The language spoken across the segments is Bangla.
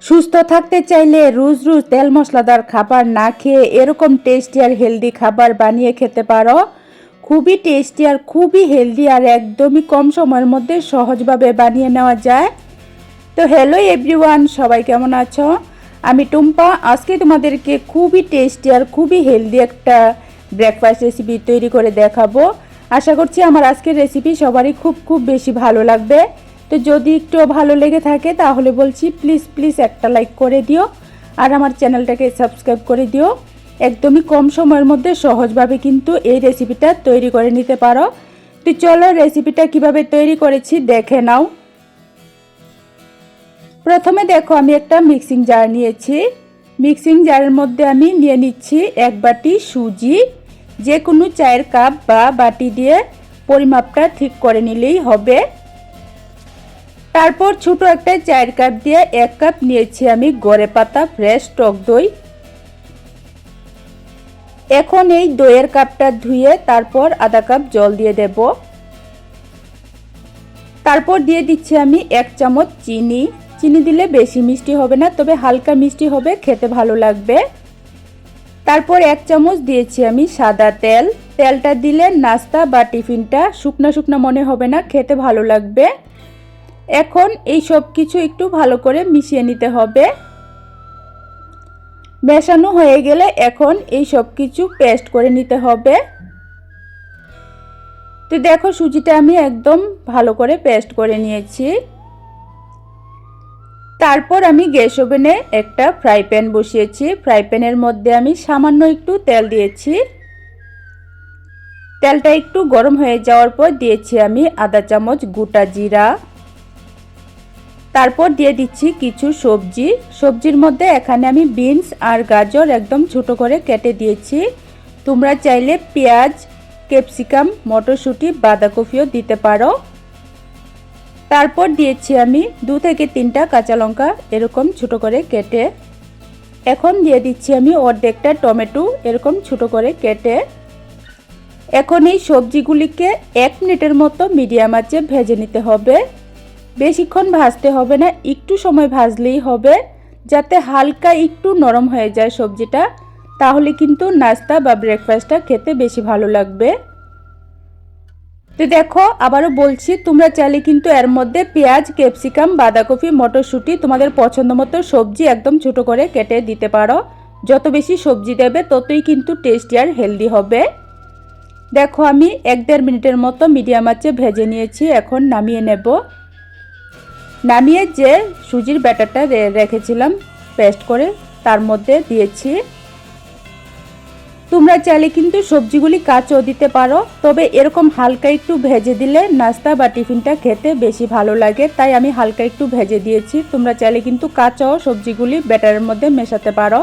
সুস্থ থাকতে চাইলে রোজ রোজ তেল মশলাদার খাবার না খেয়ে এরকম টেস্টি আর হেলদি খাবার বানিয়ে খেতে পারো। খুবই টেস্টি আর খুবই হেলদি আর একদমই কম সময়ের মধ্যে সহজভাবে বানিয়ে নেওয়া যায়। তো হ্যালো এভরিওয়ান, সবাই কেমন আছো? আমি টুম্পা। আজকে তোমাদেরকে খুবই টেস্টি আর খুবই হেলদি একটা ব্রেকফাস্ট রেসিপি তৈরি করে দেখাবো। আশা করছি আমার আজকের রেসিপি সবারই খুব বেশি ভালো লাগবে। তো যদি একটু ভালো লেগে থাকে তাহলে বলছি প্লিজ একটা লাইক করে দিও আর আমার চ্যানেলটাকে সাবস্ক্রাইব করে দিও। একদমই কম সময়ের মধ্যে সহজভাবে কিন্তু এই রেসিপিটা তৈরি করে নিতে পারো। তো চলো রেসিপিটা কিভাবে তৈরি করেছি দেখে নাও। প্রথমে দেখো আমি একটা মিক্সিং জার নিয়েছি। মিক্সিং জারের মধ্যে আমি নিয়ে নিচ্ছি 1 বাটি সুজি। যে কোনো চায়ের কাপ বা বাটি দিয়ে পরিমাপটা ঠিক করে নিলেই হবে। তারপর ছোট একটা চায়ের কাপ দিয়ে 1 কাপ নিয়েছি আমি গড়ে পাতা ফ্রেশ টক দই। এখন এই দইয়ের কাপটা ধুয়ে তারপর আধা কাপ জল দিয়ে দেব। তারপর দিয়ে দিচ্ছি আমি 1 চামচ চিনি। চিনি দিলে বেশি মিষ্টি হবে না, তবে হালকা মিষ্টি হবে, খেতে ভালো লাগবে। তারপর 1 চামচ দিয়েছি আমি সাদা তেল। তেলটা দিলে নাস্তা বা টিফিনটা শুকনা শুকনা মনে হবে না, খেতে ভালো লাগবে। এখন এই সব কিছু একটু ভালো করে মিশিয়ে নিতে হবে। মেশানো হয়ে গেলে এখন এই সব কিছু পেস্ট করে নিতে হবে। তো দেখো সুজিটা আমি একদম ভালো করে পেস্ট করে নিয়েছি। তারপর আমি গ্যাস ওভেনে একটা ফ্রাই প্যান বসিয়েছি। ফ্রাই প্যানের মধ্যে আমি সামান্য একটু তেল দিয়েছি। তেলটা একটু গরম হয়ে যাওয়ার পর দিয়েছি আমি আধা চামচ গোটা জিরা। তারপর দিয়ে দিচ্ছি কিছু সবজি। সবজির মধ্যে এখানে আমি বিনস আর গাজর একদম ছোট করে কেটে দিয়েছি। তোমরা চাইলে পেঁয়াজ, ক্যাপসিকাম, মটরশুঁটি, বাঁধাকপিও দিতে পারো। তারপর দিয়েছি আমি 2 থেকে 3টা কাঁচা লঙ্কা এরকম ছোট করে কেটে। এখন দিয়ে দিচ্ছি আমি অর্ধেকটা টমেটো এরকম ছোট করে কেটে। এখন এই সবজিগুলিকে 1 মিনিটের মতো মিডিয়াম আঁচে ভেজে নিতে হবে। বেশিক্ষণ ভাজতে হবে না, একটু সময় ভাজলেই হবে, যাতে হালকা একটু নরম হয়ে যায় সবজিটা। তাহলে কিন্তু নাস্তা বা ব্রেকফাস্টটা খেতে বেশি ভালো লাগবে। তো দেখো আবারও বলছি, তোমরা চাইলে কিন্তু এর মধ্যে পেঁয়াজ, ক্যাপসিকাম, বাঁধাকপি, মটরশুঁটি তোমাদের পছন্দ মতো সবজি একদম ছোট করে কেটে দিতে পারো। যত বেশি সবজি দেবে ততই কিন্তু টেস্টি আর হেলদি হবে। দেখো আমি 1-1.5 মিনিটের মতো মিডিয়াম আঁচে ভেজে নিয়েছি। এখন নামিয়ে নেব। নামিয়ে যে সুজির ব্যাটারটা রেখেছিলাম পেস্ট করে তার মধ্যে দিয়েছি। তোমরা চাইলে কিন্তু সবজিগুলি কাঁচাও দিতে পারো, তবে এরকম হালকা একটু ভেজে দিলে নাস্তা বা টিফিনটা খেতে বেশি ভালো লাগে, তাই আমি হালকা একটু ভেজে দিয়েছি। তোমরা চাইলে কিন্তু কাঁচাও সবজিগুলি ব্যাটারের মধ্যে মেশাতে পারো।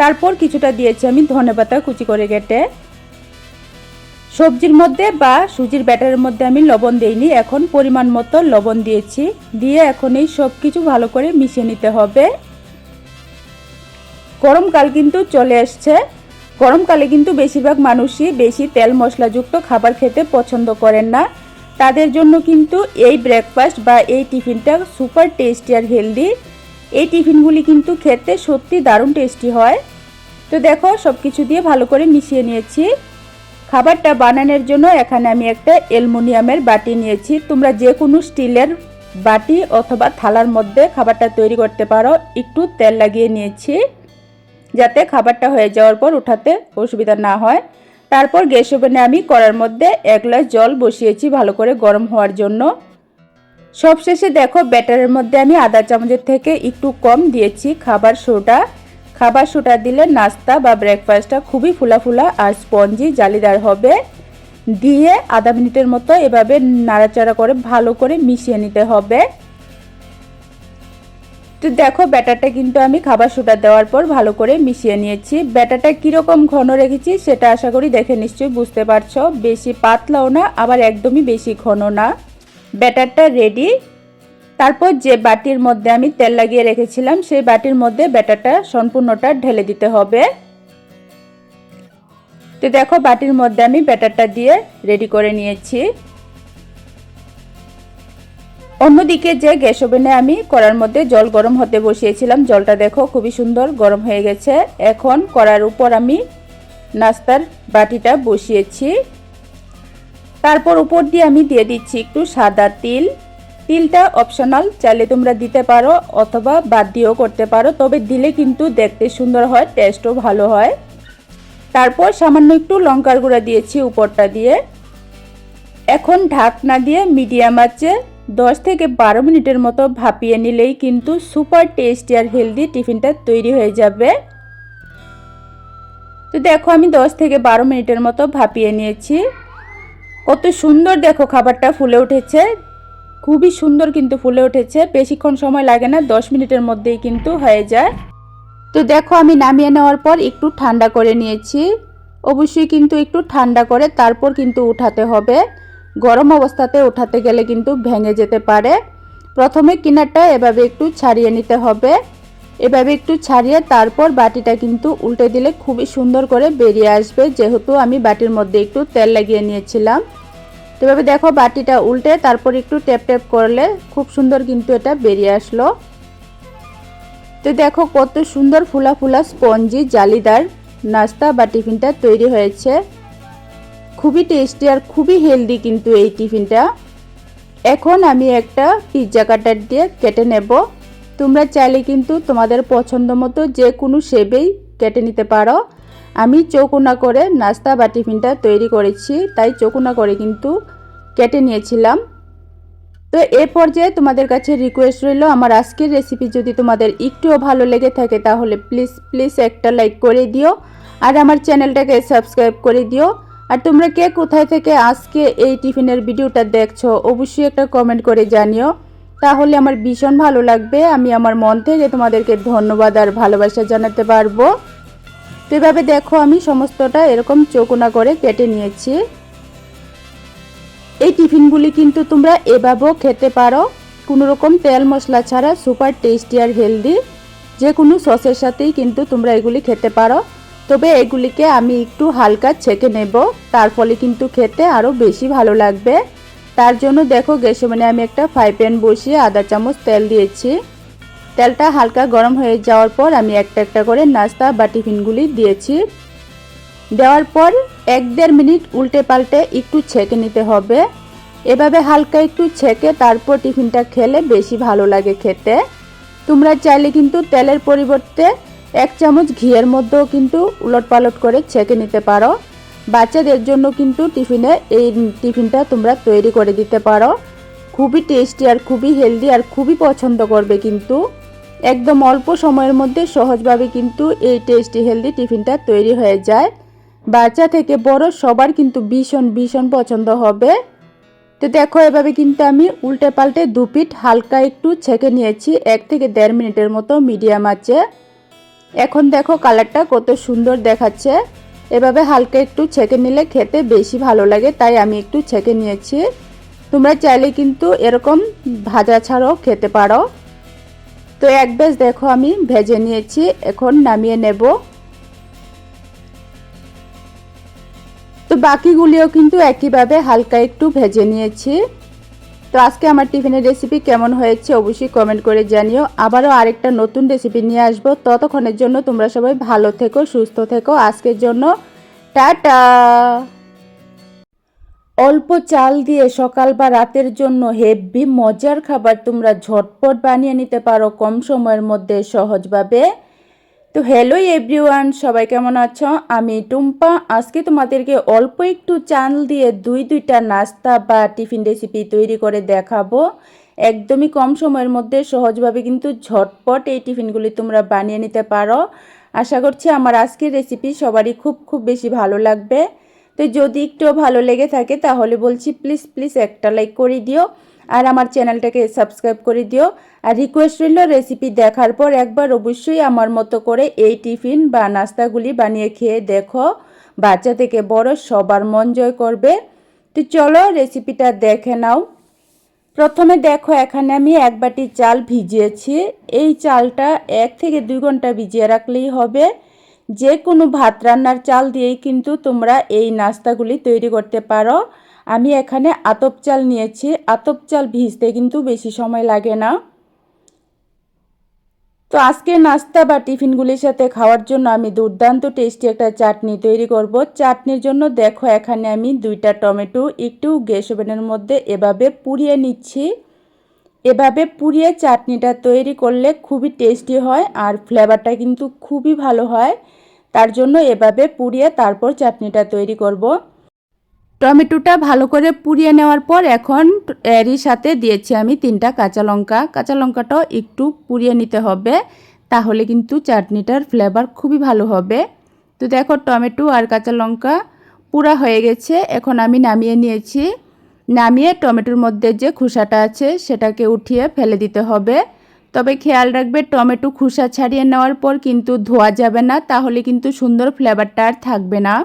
তারপর কিছুটা দিয়েছি আমি ধনেপাতা কুচি করে কেটে। সবজির মধ্যে বা সুজির ব্যাটারের মধ্যে আমি লবণ দেইনি, এখন পরিমাণ মতো লবণ দিয়েছি। দিয়ে এখন এই সব কিছু ভালো করে মিশিয়ে নিতে হবে। গরমকাল কিন্তু চলে আসছে। গরমকালে কিন্তু বেশিরভাগ মানুষই বেশি তেল মশলাযুক্ত খাবার খেতে পছন্দ করেন না। তাদের জন্য কিন্তু এই ব্রেকফাস্ট বা এই টিফিনটা সুপার টেস্টি আর হেলদি। এই টিফিনগুলি কিন্তু খেতে সত্যি দারুণ টেস্টি হয়। তো দেখো সব কিছু দিয়ে ভালো করে মিশিয়ে নিয়েছি। খাবারটা বানানোর জন্য এখানে আমি একটা অ্যালুমিনিয়ামের বাটি নিয়েছি। তোমরা যে কোনো স্টিলের বাটি অথবা থালার মধ্যে খাবারটা তৈরি করতে পারো। একটু তেল লাগিয়ে নিয়েছি যাতে খাবারটা হয়ে যাওয়ার পর উঠাতে অসুবিধা না হয়। তারপর গ্যাস ওভেনে আমি কড়ার মধ্যে 1 গ্লাস জল বসিয়েছি ভালো করে গরম হওয়ার জন্য। সবশেষে দেখো ব্যাটারের মধ্যে আমি আধা চামচের থেকে একটু কম দিয়েছি খাবার সোডা। খাবার সোডা দিলে নাস্তা বা ব্রেকফাস্টটা খুবই ফুলা আর স্পঞ্জি জালিদার হবে। দিয়ে আধা মিনিটের মতো এভাবে নাড়াচাড়া করে ভালো করে মিশিয়ে নিতে হবে। তো দেখো ব্যাটারটা কিন্তু আমি খাবার সোডা দেওয়ার পর ভালো করে মিশিয়ে নিয়েছি। ব্যাটারটা কীরকম ঘন রেখেছি সেটা আশা করি দেখে নিশ্চয়ই বুঝতে পারছো। বেশি পাতলাও না আবার একদমই বেশি ঘন না। ব্যাটারটা রেডি। তারপর যে বাটির মধ্যে আমি তেল লাগিয়ে রেখেছিলাম সেই বাটির মধ্যে ব্যাটারটা সম্পূর্ণটা ঢেলে দিতে হবে। তো দেখো বাটির মধ্যে আমি ব্যাটারটা দিয়ে রেডি করে নিয়েছি। অন্যদিকে যে গ্যাস ওভেনে আমি কড়ার মধ্যে জল গরম হতে বসিয়েছিলাম, জলটা দেখো খুবই সুন্দর গরম হয়ে গেছে। এখন কড়ার উপর আমি নাস্তার বাটিটা বসিয়েছি। তারপর উপর দিয়ে আমি দিয়ে দিচ্ছি একটু সাদা তিল। তিলটা অপশনাল, চাইলে তোমরা দিতে পারো অথবা বাদ দিয়েও করতে পারো, তবে দিলে কিন্তু দেখতে সুন্দর হয়, টেস্টও ভালো হয়। তারপর সামান্য একটু লঙ্কার গুঁড়া দিয়েছি উপরটা দিয়ে। এখন ঢাকনা দিয়ে মিডিয়াম আঁচে 10 থেকে 12 মিনিটের মতো ভাপিয়ে নিলেই কিন্তু সুপার টেস্টি আর হেলদি টিফিনটা তৈরি হয়ে যাবে। তো দেখো আমি 10 থেকে 12 মিনিটের মতো ভাপিয়ে নিয়েছি। কত সুন্দর দেখো খাবারটা ফুলে উঠেছে, খুবই সুন্দর কিন্তু ফুলে উঠেছে। বেশিক্ষণ সময় লাগে না, 10 মিনিটের মধ্যেই কিন্তু হয়ে যায়। তো দেখো আমি নামিয়ে নেওয়ার পর একটু ঠান্ডা করে নিয়েছি। অবশ্যই কিন্তু একটু ঠান্ডা করে তারপর কিন্তু উঠাতে হবে, গরম অবস্থাতে উঠাতে গেলে কিন্তু ভেঙে যেতে পারে। প্রথমে কিনারটা এভাবে একটু ছাড়িয়ে নিতে হবে, এভাবে একটু ছাড়িয়ে তারপর বাটিটা কিন্তু উল্টে দিলে খুবই সুন্দর করে বেরিয়ে আসবে, যেহেতু আমি বাটির মধ্যে একটু তেল লাগিয়ে নিয়েছিলাম। তো এভাবে দেখো বাটিটা উল্টে তারপর একটু ট্যাপ ট্যাপ করলে খুব সুন্দর কিন্তু এটা বেরিয়ে আসলো। তো দেখো কত সুন্দর ফুলা ফুলা স্পঞ্জি জালিদার নাস্তা বা টিফিনটা তৈরি হয়েছে। খুবই টেস্টি আর খুবই হেলদি কিন্তু এই টিফিনটা। এখন আমি একটা পিৎজা কাটার দিয়ে কেটে নেব। তোমরা চাইলে কিন্তু তোমাদের পছন্দ মতো যে কোনো শেপেই কেটে নিতে পারো। আমি চৌকোনা করে নাস্তা বা টিফিনটা তৈরি করেছি, তাই চৌকোনা করে কিন্তু কেটে নিয়েছিলাম। তো এ পর্যায়ে তোমাদের কাছে রিকোয়েস্ট রইল, আমার আজকের রেসিপি যদি তোমাদের একটুও ভালো লেগে থাকে তাহলে প্লিজ প্লিজ একটা লাইক করে দিও আর আমার চ্যানেলটাকে সাবস্ক্রাইব করে দিও। আর তোমরা কে কোথায় থেকে আজকে এই টিফিনের ভিডিওটা দেখছো অবশ্যই একটা কমেন্ট করে জানিও, তাহলে আমার ভীষণ ভালো লাগবে। আমি আমার মন থেকে তোমাদেরকে ধন্যবাদ আর ভালোবাসা জানাতে পারবো। তো এভাবে দেখো আমি সমস্তটা এরকম চৌকোনা করে কেটে নিয়েছি। এই টিফিনগুলি কিন্তু তোমরা এভাবেও খেতে পারো, কোনো রকম তেল মশলা ছাড়া, সুপার টেস্টি আর হেলদি। যে কোনো সসের সাথেই কিন্তু তোমরা এগুলি খেতে পারো, তবে এগুলিকে আমি একটু হালকা ছেঁকে নেব, তার ফলে কিন্তু খেতে আরও বেশি ভালো লাগবে। তার জন্য দেখো গ্যাসে মানে আমি একটা ফ্রাই প্যান বসিয়ে আধা চামচ তেল দিয়েছি। তেলটা হালকা গরম হয়ে যাওয়ার পর আমি একটা একটা করে নাস্তা বা টিফিনগুলি দিয়েছি। দেওয়ার পর 1-1.5 মিনিট উল্টে পাল্টে একটু ছেঁকে নিতে হবে। এভাবে হালকা একটু ছেঁকে তারপর টিফিনটা খেলে বেশি ভালো লাগে খেতে। তোমরা চাইলে কিন্তু তেলের পরিবর্তে 1 চামচ ঘিয়ের মধ্যেও কিন্তু উলট পালট করে ছেঁকে নিতে পারো। বাচ্চাদের জন্য কিন্তু এই টিফিনটা তোমরা তৈরি করে দিতে পারো। খুবই টেস্টি আর খুবই হেলদি আর খুবই পছন্দ করবে কিন্তু। একদম অল্প সময়ের মধ্যে সহজভাবে কিন্তু এই টেস্টি হেলদি টিফিনটা তৈরি হয়ে যায়। বাচ্চা থেকে বড় সবার কিন্তু ভীষণ ভীষণ পছন্দ হবে। তো দেখো এভাবে কিন্তু আমি উল্টে পাল্টে দুপিঠ হালকা একটু ছেঁকে নিয়েছি 1 থেকে 1.5 মিনিটের মতো মিডিয়াম আঁচে। এখন দেখো কালারটা কত সুন্দর দেখাচ্ছে। এভাবে হালকা একটু ছেঁকে নিলে খেতে বেশি ভালো লাগে, তাই আমি একটু ছেঁকে নিয়েছি। তোমরা চাইলে কিন্তু এরকম ভাজা ছাড়াও খেতে পারো। তো এক ব্যাচ দেখো আমি ভেজে নিয়েছি, এখন নামিয়ে নেব। তো বাকিগুলিও কিন্তু একইভাবে হালকা একটু ভেজে নিয়েছি। তো আজকে আমার টিফিনের রেসিপি কেমন হয়েছে অবশ্যই কমেন্ট করে জানিও। আবারও আরেকটা নতুন রেসিপি নিয়ে আসবো, ততক্ষণের জন্য তোমরা সবাই ভালো থেকো, সুস্থ থেকো। আজকের জন্য টাটা। অল্প চাল দিয়ে সকাল বা রাতের জন্য হেভি মজার খাবার তোমরা ঝটপট বানিয়ে নিতে পারো কম সময়ের মধ্যে সহজভাবে। তো হ্যালো এভরিওয়ান, সবাই কেমন আছো? আমি টুম্পা। আজকে তোমাদেরকে অল্প একটু চাল দিয়ে দুইটা নাস্তা বা টিফিন রেসিপি তৈরি করে দেখাবো। একদমই কম সময়ের মধ্যে সহজভাবে কিন্তু ঝটপট এই টিফিনগুলি তোমরা বানিয়ে নিতে পারো। আশা করছি আমার আজকের রেসিপি সবারই খুব খুব বেশি ভালো লাগবে। তো যদি একটু ভালো লেগে থাকে তাহলে বলছি প্লিজ প্লিজ একটা লাইক করে দিও আর আমার চ্যানেলটাকে সাবস্ক্রাইব করে দিও। আর রিকোয়েস্ট রইল রেসিপি দেখার পর একবার অবশ্যই আমার মতো করে এই টিফিন বা নাস্তাগুলি বানিয়ে খেয়ে দেখো, বাচ্চা থেকে বড় সবার মন জয় করবে। তো চলো রেসিপিটা দেখে নাও। প্রথমে দেখো এখানে আমি 1 বাটি চাল ভিজিয়েছি। এই চালটা 1 থেকে 2 ঘন্টা ভিজিয়ে রাখলেই হবে। যে কোনো ভাত রান্নার চাল দিয়েই কিন্তু তোমরা এই নাস্তাগুলি তৈরি করতে পারো। আমি এখানে আতপ চাল নিয়েছি। আতপ চাল ভিজতে কিন্তু বেশি সময় লাগে না। তো আজকে নাস্তা বা টিফিনগুলির সাথে খাওয়ার জন্য আমি দুর্দান্ত টেস্টি একটা চাটনি তৈরি করব। চাটনির জন্য দেখো এখানে আমি 2টা টমেটো একটু গ্যাস ওভেনের মধ্যে এভাবে পুড়িয়ে নিচ্ছি। এভাবে পুড়িয়ে চাটনিটা তৈরি করলে খুবই টেস্টি হয় আর ফ্লেভারটা কিন্তু খুবই ভালো হয়। তার জন্য এভাবে পুড়িয়ে তারপর চাটনিটা তৈরি করব। টমেটোটা ভালো করে পুড়িয়ে নেওয়ার পর এখন এরই সাথে দিয়েছি আমি 3টা কাঁচা লঙ্কা। কাঁচা লঙ্কাটাও একটু পুড়িয়ে নিতে হবে, তাহলে কিন্তু চাটনিটার ফ্লেভার খুবই ভালো হবে। তো দেখো টমেটো আর কাঁচা লঙ্কা পুরা হয়ে গেছে। এখন আমি নামিয়ে নিয়েছি। নামিয়ে টমেটোর মধ্যে যে খোসাটা আছে সেটাকে উঠিয়ে ফেলে দিতে হবে। তবে খেয়াল রাখবে টমেটো খোসা ছাড়িয়ে নেওয়ার পর কিন্তু ধোয়া যাবে না, তাহলে কিন্তু সুন্দর ফ্লেভারটা আর থাকবে না।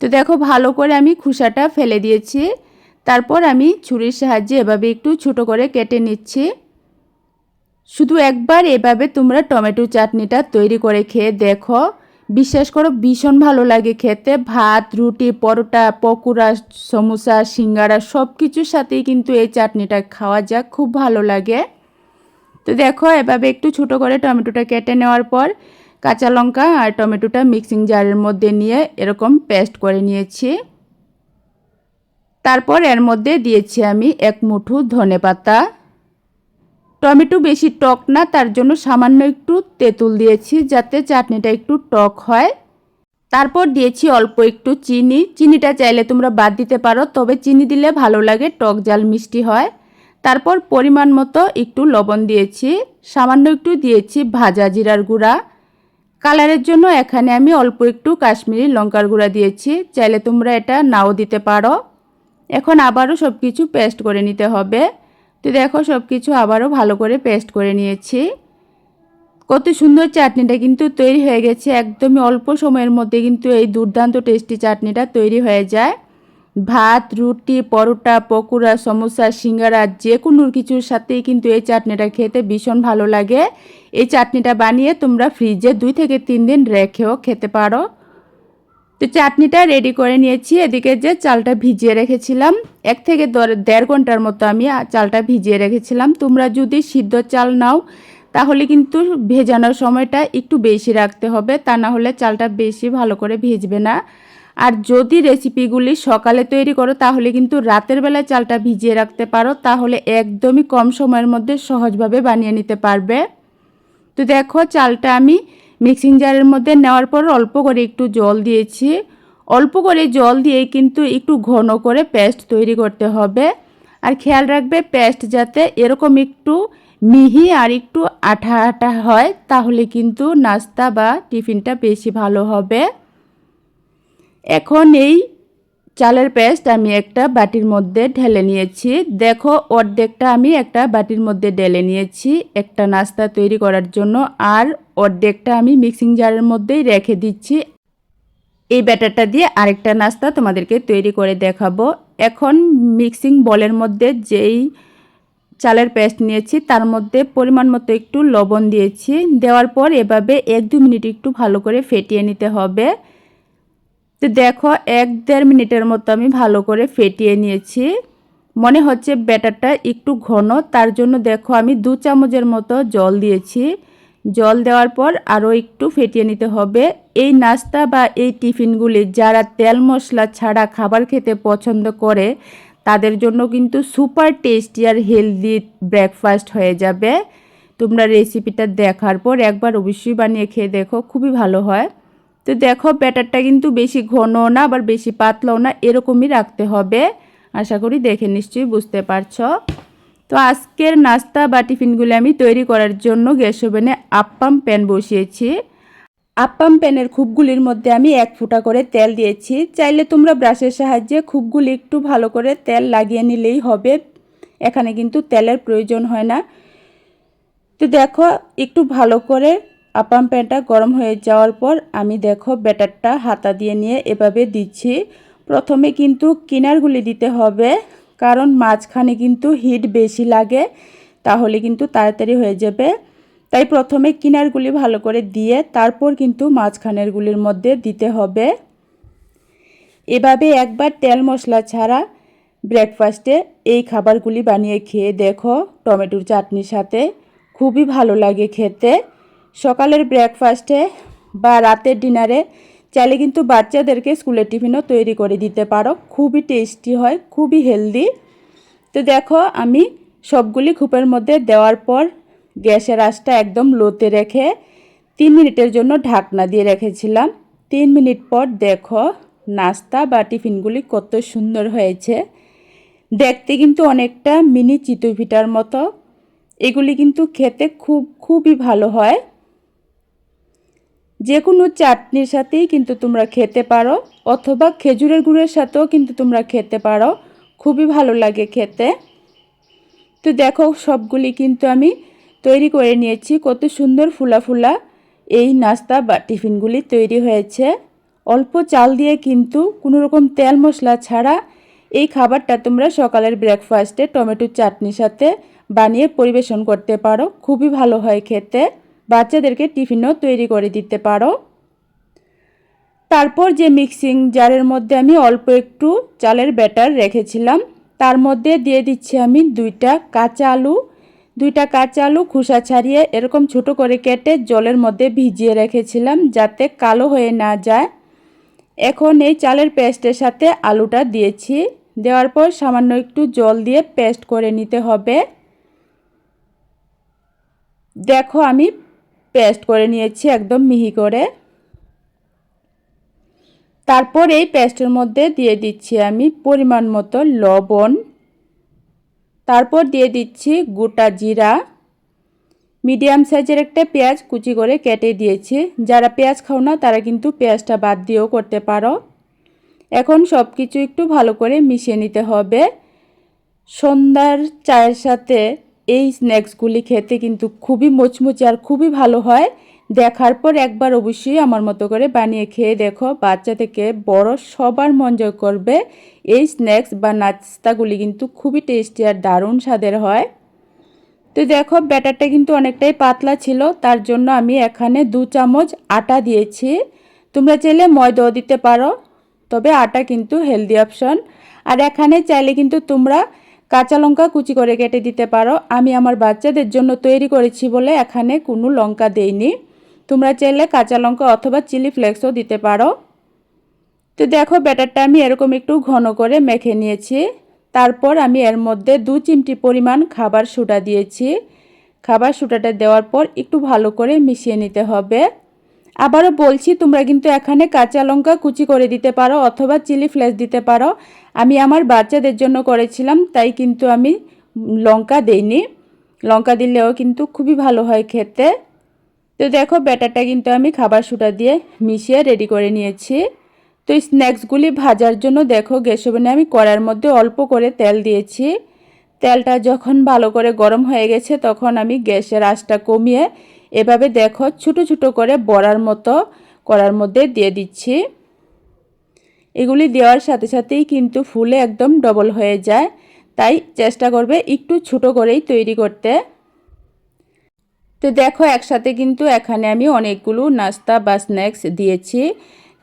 তো দেখো ভালো করে আমি খোসাটা ফেলে দিয়েছি। তারপর আমি ছুরির সাহায্যে এভাবে একটু ছোটো করে কেটে নিচ্ছি। শুধু একবার এভাবে তোমরা টমেটো চাটনিটা তৈরি করে খেয়ে দেখো, বিশ্বাস করো ভীষণ ভালো লাগে খেতে। ভাত, রুটি, পরোটা, পকোড়া, সমোসা, সিঙ্গারা সব কিছুর সাথেই কিন্তু এই চাটনিটা খাওয়া যায়, খুব ভালো লাগে। তো দেখো এভাবে একটু ছোটো করে টমেটোটা কেটে নেওয়ার পর কাঁচা লঙ্কা আর টমেটোটা মিক্সিং জারের মধ্যে নিয়ে এরকম পেস্ট করে নিয়েছি। তারপর এর মধ্যে দিয়েছি আমি 1 মুঠো ধনেপাতা। টমেটো বেশি টক না, তার জন্য সামান্য একটু তেঁতুল দিয়েছি যাতে চাটনিটা একটু টক হয়। তারপর দিয়েছি অল্প একটু চিনি। চিনিটা চাইলে তোমরা বাদ দিতে পারো, তবে চিনি দিলে ভালো লাগে, টক ঝাল মিষ্টি হয়। তারপর পরিমাণ মতো একটু লবণ দিয়েছি। সামান্য একটু দিয়েছি ভাজা জিরার গুঁড়া। কালারের জন্য এখানে আমি অল্প একটু কাশ্মীরি লঙ্কার গুঁড়া দিয়েছি, চাইলে তোমরা এটা নাও দিতে পারো। এখন আবারও সব কিছু পেস্ট করে নিতে হবে। তো দেখো সব কিছু আবারও ভালো করে পেস্ট করে নিয়েছি। কত সুন্দর চাটনিটা কিন্তু তৈরি হয়ে গেছে। একদমই অল্প সময়ের মধ্যে কিন্তু এই দুর্দান্ত টেস্টি চাটনিটা তৈরি হয়ে যায়। ভাত, রুটি, পরোটা, পকোড়া, সমোসা, সিঙ্গারা যে কোনো কিছুর সাথেই কিন্তু এই চাটনিটা খেতে ভীষণ ভালো লাগে। এই চাটনিটা বানিয়ে তোমরা ফ্রিজে 2 থেকে 3 দিন রেখেও খেতে পারো। তো চাটনিটা রেডি করে নিয়েছি। এদিকে যে চালটা ভিজিয়ে রেখেছিলাম 1 থেকে 1.5 ঘন্টার মতো আমি চালটা ভিজিয়ে রেখেছিলাম। তোমরা যদি সিদ্ধ চাল নাও তাহলে কিন্তু ভেজানোর সময়টা একটু বেশি রাখতে হবে, তা না হলে চালটা বেশি ভালো করে ভিজবে না। আর যদি রেসিপিগুলি সকালে তৈরি করো তাহলে কিন্তু রাতের বেলায় চালটা ভিজিয়ে রাখতে পারো, তাহলে একদমই কম সময়ের মধ্যে সহজভাবে বানিয়ে নিতে পারবে। তো দেখো চালটা আমি মিক্সিং জারের মধ্যে নেওয়ার পর অল্প করে একটু জল দিয়েছি। অল্প করে জল দিয়ে কিন্তু একটু ঘন করে পেস্ট তৈরি করতে হবে। আর খেয়াল রাখবে পেস্ট যাতে এরকম একটু মিহি আর একটু আঠা আঠা হয়, তাহলে কিন্তু নাস্তা বা টিফিনটা বেশি ভালো হবে। এখন এই চালের পেস্ট আমি একটা বাটির মধ্যে ঢেলে নিয়েছি। দেখো অর্ধেকটা আমি একটা বাটির মধ্যে ঢেলে নিয়েছি একটা নাস্তা তৈরি করার জন্য, আর অর্ধেকটা আমি মিক্সিং জারের মধ্যেই রেখে দিচ্ছি। এই ব্যাটারটা দিয়ে আরেকটা নাস্তা তোমাদেরকে তৈরি করে দেখাবো। এখন মিক্সিং বলের মধ্যে যেই চালের পেস্ট নিয়েছি তার মধ্যে পরিমাণ মতো একটু লবণ দিয়েছি। দেওয়ার পর এভাবে 1-2 মিনিট একটু ভালো করে ফেটিয়ে নিতে হবে। তো দেখো 1-1.5 মিনিটের মতো আমি ভালো করে ফেটিয়ে নিয়েছি। মনে হচ্ছে ব্যাটারটা একটু ঘন, তার জন্য দেখো আমি 2 চামচের মতো জল দিয়েছি। জল দেওয়ার পর আরও একটু ফেটিয়ে নিতে হবে। এই নাস্তা বা এই টিফিনগুলি যারা তেল মশলা ছাড়া খাবার খেতে পছন্দ করে তাদের জন্য কিন্তু সুপার টেস্টি আর হেলদি ব্রেকফাস্ট হয়ে যাবে। তোমরা রেসিপিটা দেখার পর একবার অবশ্যই বানিয়ে খেয়ে দেখো, খুবই ভালো হয়। তো দেখো ব্যাটারটা কিন্তু বেশি ঘনও না আবার বেশি পাতলাও না, এরকমই রাখতে হবে। আশা করি দেখে নিশ্চয়ই বুঝতে পারছো। তো আজকের নাস্তা বা টিফিনগুলো আমি তৈরি করার জন্য গ্যাস ওভেনে আপ্পাম প্যান বসিয়েছি। আপ্পাম প্যানের খুবগুলির মধ্যে আমি 1 ফোঁটা করে তেল দিয়েছি। চাইলে তোমরা ব্রাশের সাহায্যে খুবগুলি একটু ভালো করে তেল লাগিয়ে নিলেই হবে, এখানে কিন্তু তেলের প্রয়োজন হয় না। তো দেখো একটু ভালো করে আপ্পাম প্যানটা গরম হয়ে যাওয়ার পর আমি দেখো ব্যাটারটা হাতা দিয়ে নিয়ে এভাবে দিচ্ছি। প্রথমে কিন্তু কিনারগুলি দিতে হবে, কারণ মাঝখানে কিন্তু হিট বেশি লাগে, তাহলে কিন্তু তাড়াতাড়ি হয়ে যাবে। তাই প্রথমে কিনারগুলি ভালো করে দিয়ে তারপর কিন্তু মাঝখানেরগুলির মধ্যে দিতে হবে। এভাবে একবার তেল মশলা ছাড়া ব্রেকফাস্টে এই খাবারগুলি বানিয়ে খেয়ে দেখো টমেটোর চাটনির সাথে, খুবই ভালো লাগে খেতে। সকালের ব্রেকফাস্টে বা রাতের ডিনারে চাইলে কিন্তু বাচ্চাদেরকে স্কুলের টিফিনও তৈরি করে দিতে পারো, খুবই টেস্টি হয়, খুবই হেলদি। তো দেখো আমি সবগুলি খোপের মধ্যে দেওয়ার পর গ্যাসের আঁচটা একদম লোতে রেখে 3 মিনিটের জন্য ঢাকনা দিয়ে রেখেছিলাম। 3 মিনিট পর দেখো নাস্তা বা টিফিনগুলি কত সুন্দর হয়েছে, দেখতে কিন্তু অনেকটা মিনি চিতই পিঠার মতো। এগুলি কিন্তু খেতে খুবই ভালো হয়, যে কোনো চাটনির সাথেই কিন্তু তোমরা খেতে পারো, অথবা খেজুরের গুড়ের সাথেও কিন্তু তোমরা খেতে পারো, খুবই ভালো লাগে খেতে। তো দেখো সবগুলি কিন্তু আমি তৈরি করে নিয়েছি, কত সুন্দর ফুলা ফুলা এই নাস্তা বা টিফিনগুলি তৈরি হয়েছে। অল্প চাল দিয়ে কিন্তু কোনো রকম তেল মশলা ছাড়া এই খাবারটা তোমরা সকালের ব্রেকফাস্টে টমেটোর চাটনির সাথে বানিয়ে পরিবেশন করতে পারো, খুবই ভালো হয় খেতে। বাচ্চাদেরকে টিফিনও তৈরি করে দিতে পারো। তারপর যে মিক্সিং জারের মধ্যে আমি অল্প একটু চালের ব্যাটার রেখেছিলাম, তার মধ্যে দিয়ে দিচ্ছি আমি 2টা কাঁচা আলু। 2টা কাঁচা আলু খোসা ছাড়িয়ে এরকম ছোট করে কেটে জলের মধ্যে ভিজিয়ে রেখেছিলাম যাতে কালো হয়ে না যায়। এখন এই চালের পেস্টের সাথে আলুটা দিয়েছি, দেওয়ার পর সামান্য একটু জল দিয়ে পেস্ট করে নিতে হবে। দেখো আমি পেস্ট করে নিয়েছি একদম মিহি করে। তারপর এই পেস্টের মধ্যে দিয়ে দিচ্ছি আমি পরিমাণ মতো লবণ, তারপর দিয়ে দিচ্ছি গোটা জিরা, মিডিয়াম সাইজের একটা পেঁয়াজ কুচি করে কেটে দিয়েছি। যারা পেঁয়াজ খাও না তারা কিন্তু পেঁয়াজটা বাদ দিয়েও করতে পারো। এখন সব কিছু একটু ভালো করে মিশিয়ে নিতে হবে। সন্ধ্যার চায়ের সাথে এই স্ন্যাক্সগুলি খেতে কিন্তু খুবই মুচমুচে আর খুবই ভালো হয়। দেখার পর একবার অবশ্যই আমার মতো করে বানিয়ে খেয়ে দেখো, বাচ্চা থেকে বড় সবার মন জয় করবে। এই স্ন্যাক্স বা নাস্তাগুলি কিন্তু খুবই টেস্টি আর দারুণ স্বাদের হয়। তো দেখো ব্যাটারটা কিন্তু অনেকটাই পাতলা ছিল, তার জন্য আমি এখানে 2 চামচ আটা দিয়েছি। তোমরা চাইলে ময়দাও দিতে পারো, তবে আটা কিন্তু হেলদি অপশন। আর এখানে চাইলে কিন্তু তোমরা কাঁচা লঙ্কা কুচি করে কেটে দিতে পারো। আমি আমার বাচ্চাদের জন্য তৈরি করেছি বলে এখানে কোনো লঙ্কা দেইনি। তোমরা চাইলে কাঁচা লঙ্কা অথবা চিলি ফ্লেক্সও দিতে পারো। তো দেখো ব্যাটারটা আমি এরকম একটু ঘন করে মেখে নিয়েছি। তারপর আমি এর মধ্যে 2 চিমটি পরিমাণ খাবার সোডা দিয়েছি। খাবার সোডাটা দেওয়ার পর একটু ভালো করে মিশিয়ে নিতে হবে। আবারও বলছি, তোমরা কিন্তু এখানে কাঁচা লঙ্কা কুচি করে দিতে পারো অথবা চিলি ফ্লেক্স দিতে পারো। আমি আমার বাচ্চাদের জন্য করেছিলাম তাই কিন্তু আমি লঙ্কা দেইনি, লঙ্কা দিলেও কিন্তু খুবই ভালো হয় খেতে। তো দেখো ব্যাটারটা কিন্তু আমি খাবার সোডা দিয়ে মিশিয়ে রেডি করে নিয়েছি। তো এই স্ন্যাক্সগুলি ভাজার জন্য দেখো গ্যাস ওভেনে আমি কড়াইয়ের মধ্যে অল্প করে তেল দিয়েছি। তেলটা যখন ভালো করে গরম হয়ে গেছে তখন আমি গ্যাসের আঁচটা কমিয়ে এভাবে দেখো ছোট ছোট করে বড়ার মতো কড়াইয়ের মধ্যে দিয়ে দিচ্ছি। এগুলি দেওয়ার সাথে সাথেই কিন্তু ফুলে একদম ডবল হয়ে যায়, তাই চেষ্টা করবে একটু ছোট করেই তৈরি করতে। তো দেখো একসাথে কিন্তু এখানে আমি অনেকগুলো নাস্তা বা স্ন্যাক্স দিয়েছি।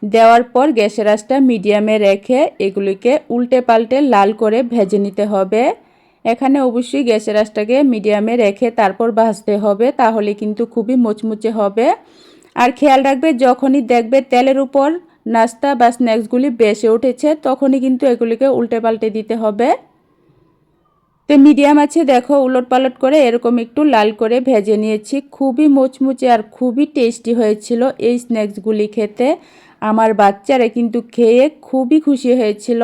দেওয়ার পর গ্যাসের আঁচটা মিডিয়ামে রেখে এগুলিকে উল্টে পাল্টে লাল করে ভেজে নিতে হবে। এখানে অবশ্যই গ্যাসের আঁচটাকে মিডিয়ামে রেখে তারপর ভাজতে হবে, তাহলে কিন্তু খুবই মুচমুচে হবে। আর খেয়াল রাখবে যখনই দেখবে তেলের উপর নাস্তা বা স্ন্যাক্সগুলি বেশি উঠেছে তখনই কিন্তু এগুলিকে উল্টে পাল্টে দিতে হবে। তো মিডিয়াম আছে দেখো উলট পালট করে এরকম একটু লাল করে ভেজে নিয়েছি। খুবই মুচমুচে আর খুবই টেস্টি হয়েছিল এই স্ন্যাক্সগুলি খেতে। আমার বাচ্চারা কিন্তু খেয়ে খুবই খুশি হয়েছিল।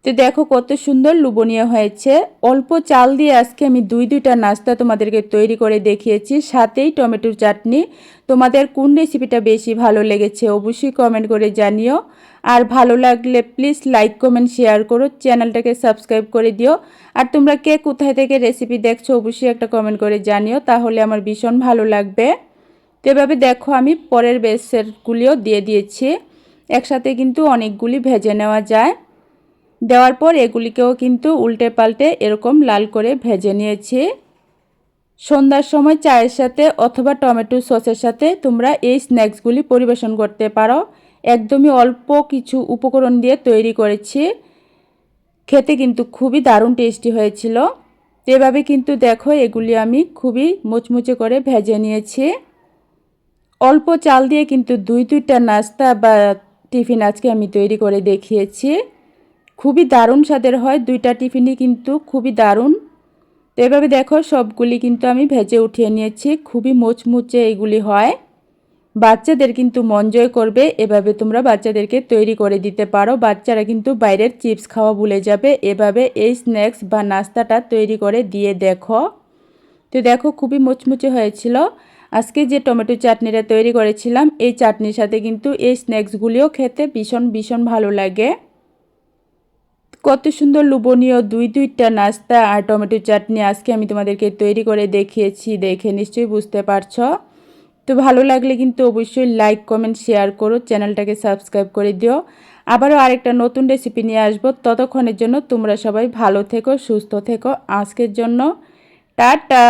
তো দেখো কত সুন্দর লোভনীয় হয়েছে। অল্প চাল দিয়ে আজকে আমি দুইটা নাস্তা তোমাদেরকে তৈরি করে দেখিয়েছি, সাথেই টমেটোর চাটনি। তোমাদের কোন রেসিপিটা বেশি ভালো লেগেছে অবশ্যই কমেন্ট করে জানিও। আর ভালো লাগলে প্লিজ লাইক কমেন্ট শেয়ার করো, চ্যানেলটাকে সাবস্ক্রাইব করে দিও। আর তোমরা কে কোথায় থেকে রেসিপি দেখছো অবশ্যই একটা কমেন্ট করে জানিও, তাহলে আমার ভীষণ ভালো লাগবে। তো এভাবে দেখো আমি পরের বেসেরগুলিও দিয়ে দিয়েছি। একসাথে কিন্তু অনেকগুলি ভেজে নেওয়া যায়। দেওয়ার পর এগুলিকেও কিন্তু উল্টে পাল্টে এরকম লাল করে ভেজে নিয়েছি। সন্ধ্যার সময় চায়ের সাথে অথবা টমেটো সসের সাথে তোমরা এই স্ন্যাক্সগুলি পরিবেশন করতে পারো। একদমই অল্প কিছু উপকরণ দিয়ে তৈরি করেছি। খেতে কিন্তু খুবই দারুণ টেস্টি হয়েছিল। এভাবে কিন্তু দেখো এগুলি আমি খুবই মুচমুচে করে ভেজে নিয়েছি। অল্প চাল দিয়ে কিন্তু দুইটা নাস্তা বা টিফিন আজকে আমি তৈরি করে দেখিয়েছি। খুবই দারুণ স্বাদের হয়, দুইটা টিফিনই কিন্তু খুবই দারুণ। তো এভাবে দেখো সবগুলি কিন্তু আমি ভেজে উঠিয়ে নিয়েছি। খুবই মুচমুচে এগুলি হয়, বাচ্চাদের কিন্তু মন জয় করবে। এভাবে তোমরা বাচ্চাদেরকে তৈরি করে দিতে পারো, বাচ্চারা কিন্তু বাইরের চিপস খাওয়া ভুলে যাবে। এভাবে এই স্ন্যাক্স বা নাস্তাটা তৈরি করে দিয়ে দেখো। তো দেখো খুবই মুচমুচে হয়েছিল। আজকে যে টমেটো চাটনিটা তৈরি করেছিলাম এই চাটনির সাথে কিন্তু এই স্ন্যাক্সগুলিও খেতে ভীষণ ভীষণ ভালো লাগে। কত সুন্দর লোভনীয় দুইটা নাস্তা আর টমেটো চাটনি আজকে আমি তোমাদেরকে তৈরি করে দেখিয়েছি, দেখে নিশ্চয়ই বুঝতে পারছো। তো ভালো লাগলে কিন্তু অবশ্যই লাইক কমেন্ট শেয়ার করো, চ্যানেলটাকে সাবস্ক্রাইব করে দিও। আবারও আরেকটা নতুন রেসিপি নিয়ে আসবো। ততক্ষণের জন্য তোমরা সবাই ভালো থেকো, সুস্থ থেকো। আজকের জন্য টাটা।